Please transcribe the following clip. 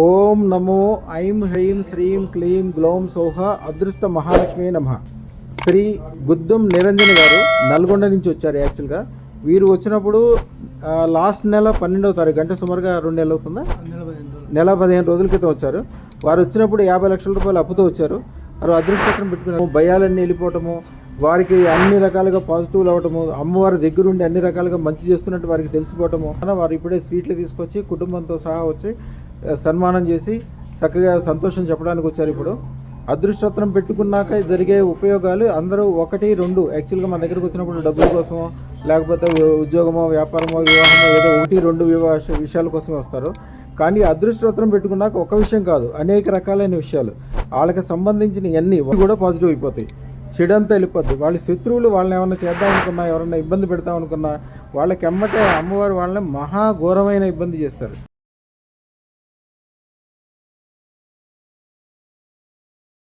ఓం నమో ఐం హ్రీం శ్రీం క్లీం గ్లౌం సౌహ అదృష్ట మహాలక్ష్మి నమః. శ్రీ గుద్దం నిరంజన్ గారు నల్గొండ నుంచి వచ్చారు. యాక్చువల్గా వీరు వచ్చినప్పుడు లాస్ట్ నెల 12వ తారీఖు, అంటే సుమారుగా 2 నెలలు అవుతుందా, నెల 15 రోజుల క్రితం వచ్చారు. వారు వచ్చినప్పుడు 50 లక్షల రూపాయలు అప్పుతో వచ్చారు. వారు అదృష్టం పెట్టుకున్నాము, భయాలన్నీ వెళ్ళిపోవటము, వారికి అన్ని రకాలుగా పాజిటివ్లు అవ్వటము, అమ్మవారి దగ్గరుండి అన్ని రకాలుగా మంచి చేస్తున్నట్టు వారికి తెలిసిపోవటము. వారు ఇప్పుడే స్వీట్లు తీసుకొచ్చి కుటుంబంతో సహా వచ్చి సన్మానం చేసి చక్కగా సంతోషం చెప్పడానికి వచ్చారు. ఇప్పుడు అదృష్టత్రం పెట్టుకున్నాక జరిగే ఉపయోగాలు అందరూ 1, 2 యాక్చువల్గా మన దగ్గరకు వచ్చినప్పుడు డబ్బుల కోసమో, లేకపోతే ఉద్యోగమో, వ్యాపారమో, వివాహమో ఏదో 1, 2 విషయాల కోసమే వస్తారు. కానీ అదృష్టత్రం పెట్టుకున్నాక ఒక విషయం కాదు, అనేక రకాలైన విషయాలు వాళ్ళకి సంబంధించిన అన్నీ కూడా పాజిటివ్ అయిపోతాయి. చెడంతా వెళ్ళిపోద్ది. వాళ్ళ శత్రువులు వాళ్ళని ఏమన్నా చేద్దాం అనుకున్నా, ఎవరన్నా ఇబ్బంది పెడతాం అనుకున్నా, వాళ్ళకి ఎమ్మటే అమ్మవారు వాళ్ళని మహాఘోరమైన ఇబ్బంది చేస్తారు.